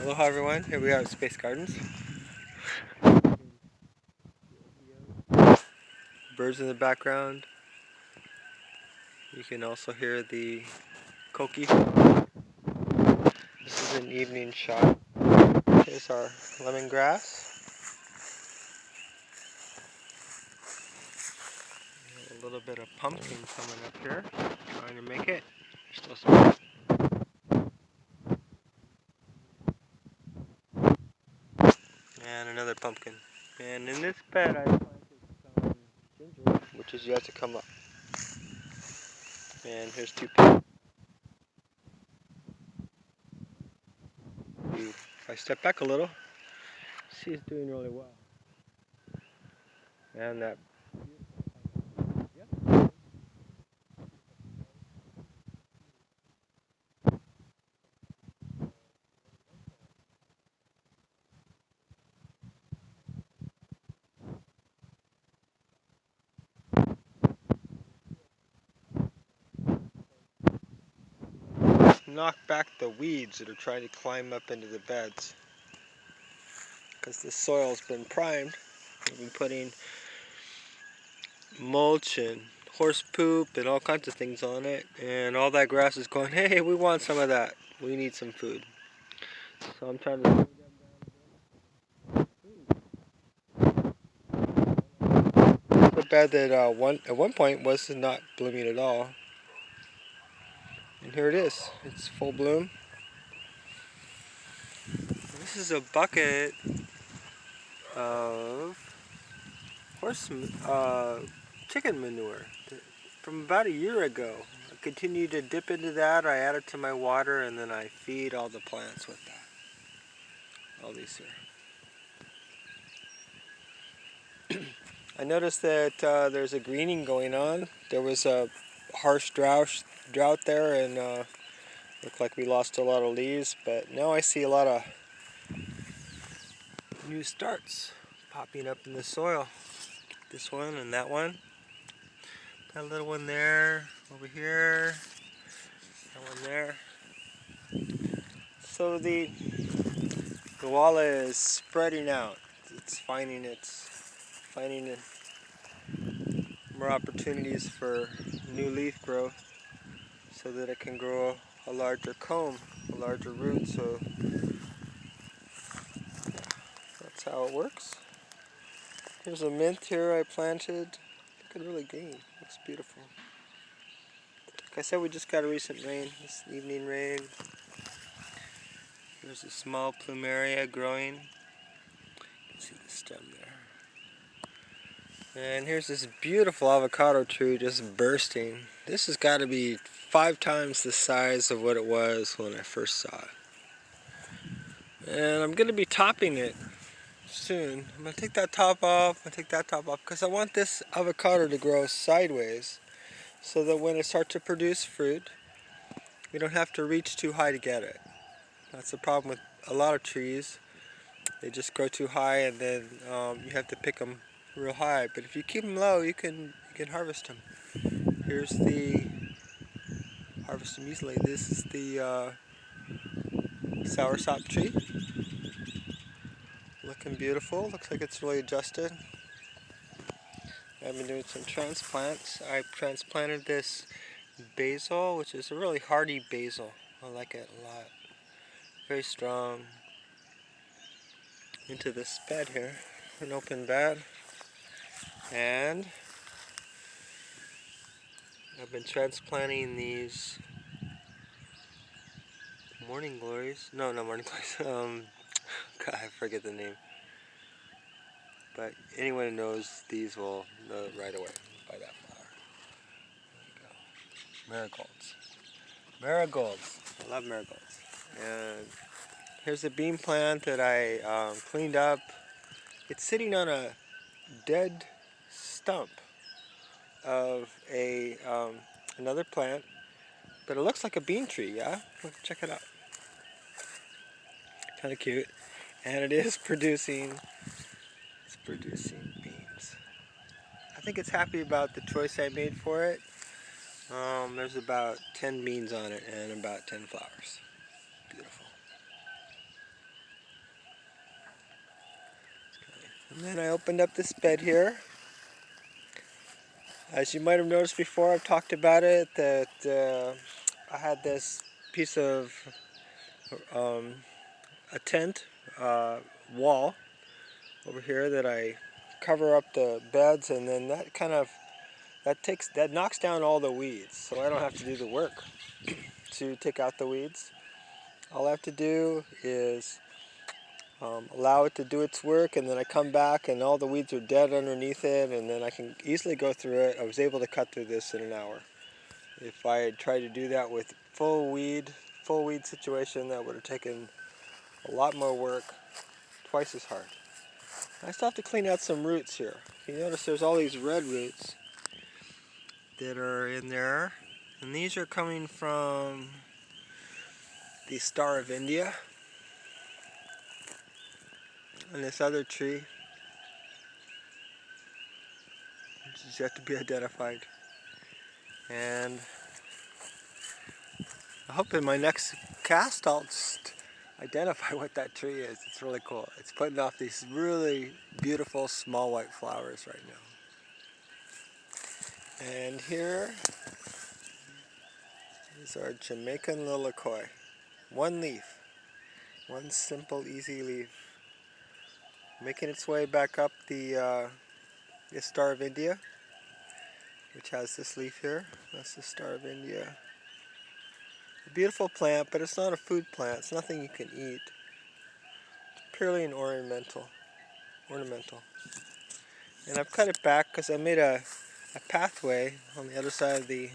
Aloha everyone, here we are at Space Gardens. Birds in the background. You can also hear the koki. This is an evening shot. Here's our lemongrass. A little bit of pumpkin coming up here. Trying to make it. Still small. And another pumpkin. And in this bed I planted some ginger, which is yet to come up. And here's two pigs. If I step back a little, she's doing really well. And that knock back the weeds that are trying to climb up into the beds. Because the soil's been primed. We've been putting mulch and horse poop and all kinds of things on it, and all that grass is going, hey, we want some of that. We need some food. So I'm trying to the bed that at one point was not blooming at all. And here it is. It's full bloom. This is a bucket of chicken manure from about a year ago. I continue to dip into that. I add it to my water, and then I feed all the plants with that. All these here. I noticed that there's a greening going on. There was a harsh drought there, and looked like we lost a lot of leaves, but now I see a lot of new starts popping up in the soil. This one and that one. That little one there, over here, that one there. So the koala is spreading out. It's finding more opportunities for new leaf growth so that it can grow a larger comb, a larger root. So that's how it works. Here's a mint here I planted. Looking really green. Looks beautiful. Like I said, we just got a recent rain, this evening rain. There's a small plumeria growing. You can see the stem there. And here's this beautiful avocado tree just bursting. This has got to be 5 times the size of what it was when I first saw it. And I'm going to be topping it soon. I'm going to take that top off, because I want this avocado to grow sideways so that when it starts to produce fruit, we don't have to reach too high to get it. That's the problem with a lot of trees. They just grow too high, and then you have to pick them real high. But if you keep them low, you can harvest them. Here's the harvest them easily. This is the soursop tree. Looking beautiful. Looks like it's really adjusted. I've been doing some transplants. I transplanted this basil, which is a really hardy basil. I like it a lot. Very strong. Into this bed here, an open bed. And I've been transplanting these morning glories. No, not morning glories. God, I forget the name. But anyone who knows these will know right away by that flower. There you go. Marigolds. Marigolds. I love marigolds. And here's a bean plant that I cleaned up. It's sitting on a dead stump of another plant, but it looks like a bean tree. Yeah, look, check it out. Kind of cute, and it is producing. It's producing beans. I think it's happy about the choice I made for it. There's about 10 beans on it and about 10 flowers. Beautiful. And then I opened up this bed here. As you might have noticed before, I've talked about it, that I had this piece of a tent wall over here that I cover up the beds, and then that knocks down all the weeds, so I don't have to do the work to take out the weeds. All I have to do is allow it to do its work, and then I come back and all the weeds are dead underneath it, and then I can easily go through it. I was able to cut through this in an hour. If I had tried to do that with full weed situation, that would have taken a lot more work, twice as hard. I still have to clean out some roots here. You notice there's all these red roots that are in there, and these are coming from the Star of India and this other tree, which is yet to be identified. And I hope in my next cast I'll just identify what that tree is. It's really cool. It's putting off these really beautiful small white flowers right now. And here is our Jamaican lilikoi. One leaf. One simple, easy leaf. Making its way back up the Star of India, which has this leaf here. That's the Star of India. A beautiful plant, but it's not a food plant. It's nothing you can eat. It's purely an ornamental. And I've cut it back because I made a pathway on the other side of the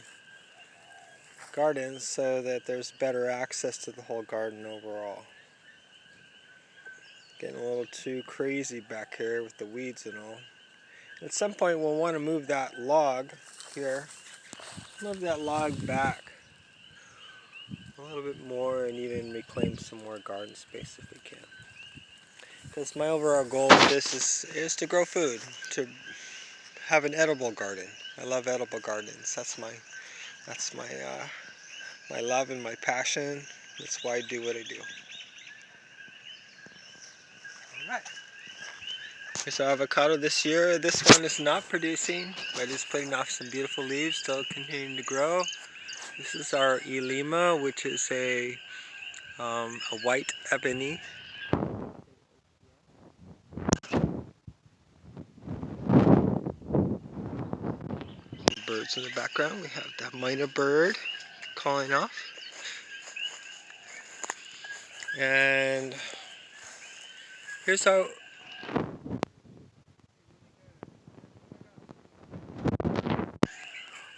garden so that there's better access to the whole garden overall. Getting a little too crazy back here with the weeds and all. At some point we'll want to move that log here, move that log back a little bit more and even reclaim some more garden space if we can. Because my overall goal with this is to grow food, to have an edible garden. I love edible gardens. That's my my love and my passion. That's why I do what I do. Alright. Here's our avocado this year. This one is not producing, but it's putting off some beautiful leaves, still continuing to grow. This is our Elima, which is a white ebony. Birds in the background. We have the myna bird calling off. And here's how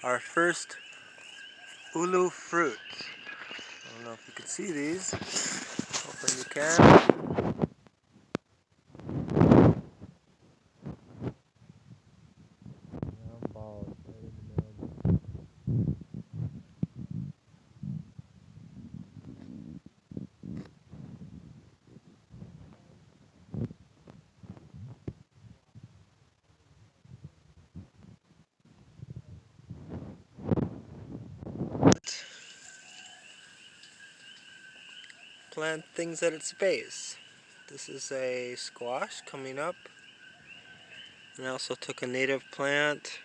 our first ulu fruit. I don't know if you can see these. Hopefully you can. Plant things at its base. This is a squash coming up. And I also took a native plant,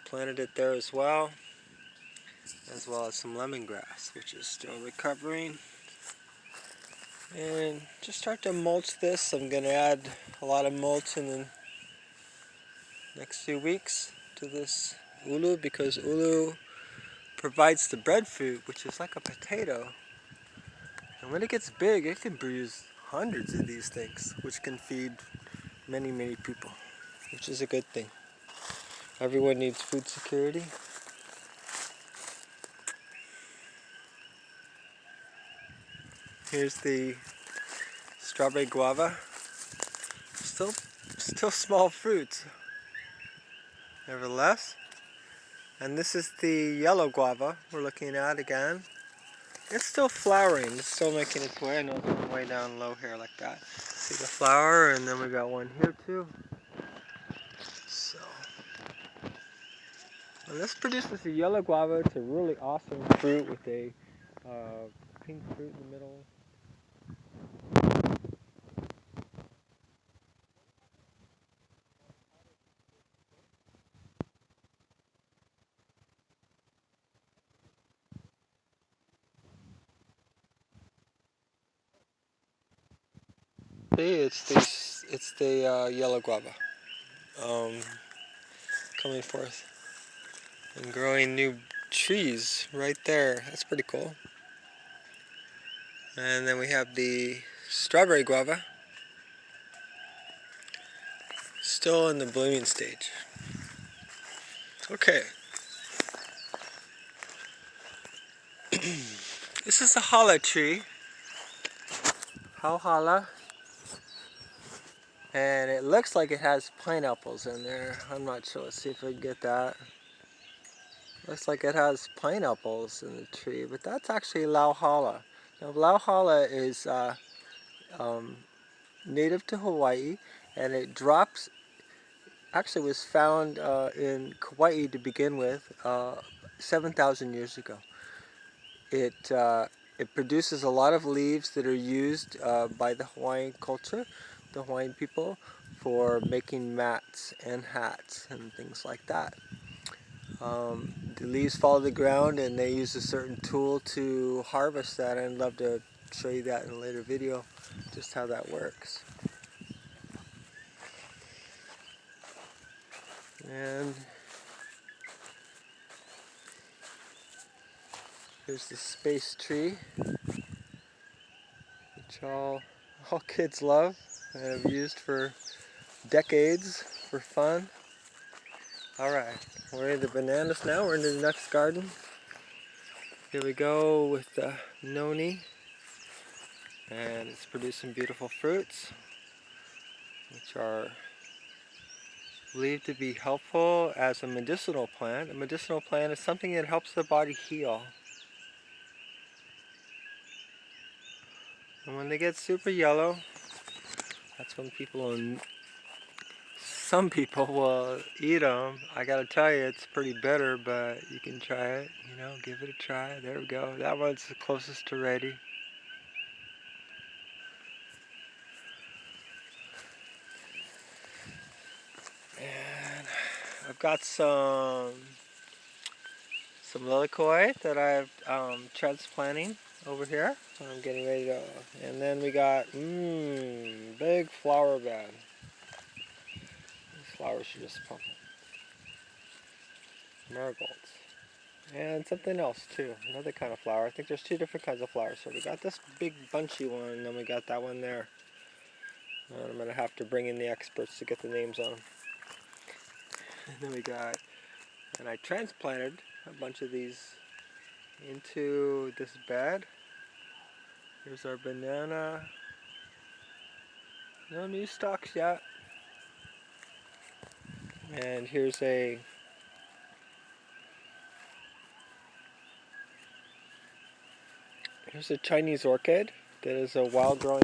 planted it there as well as some lemongrass, which is still recovering. And just start to mulch this. I'm going to add a lot of mulch in the next few weeks to this ulu, because ulu provides the breadfruit, which is like a potato. And when it gets big, it can produce hundreds of these things, which can feed many, many people, which is a good thing. Everyone needs food security. Here's the strawberry guava. Still small fruits, nevertheless. And this is the yellow guava we're looking at again. It's still flowering. It's still making its way. I know it's going way down low here like that. See the flower, and then we got one here too. So, and this produces a yellow guava. It's a really awesome fruit with a pink fruit in the middle. See, it's the yellow guava um, coming forth and growing new trees right there. That's pretty cool. And then we have the strawberry guava still in the blooming stage. Okay. This is a challah tree. Hauhala. And it looks like it has pineapples in there. I'm not sure. Let's see if we can get that. Looks like it has pineapples in the tree, but that's actually lauhala. Now, lauhala is um, native to Hawaii, and it drops. Actually, was found in Kauai to begin with 7,000 years ago. It produces a lot of leaves that are used by the Hawaiian culture, the Hawaiian people, for making mats and hats and things like that. The leaves fall to the ground and they use a certain tool to harvest that. I'd love to show you that in a later video, just how that works. And here's the space tree, which all kids love and have used for decades for fun. Alright, we're into bananas now. We're into the next garden. Here we go with the noni, and it's producing beautiful fruits, which are believed to be helpful as a medicinal plant. A medicinal plant is something that helps the body heal. And when they get super yellow, that's when some people will eat them. I gotta tell you, it's pretty bitter, but you can try it, give it a try. There we go. That one's the closest to ready. And I've got some lilikoi that I've transplanting over here. I'm getting ready to, and then we got big flower bed. These flowers are just pumping. Marigolds. And something else too, another kind of flower. I think there's two different kinds of flowers. So we got this big bunchy one, and then we got that one there. And I'm gonna have to bring in the experts to get the names on them. And then we got, and I transplanted a bunch of these into this bed. Here's our banana. No new stalks yet. And here's a Chinese orchid that is a wild growing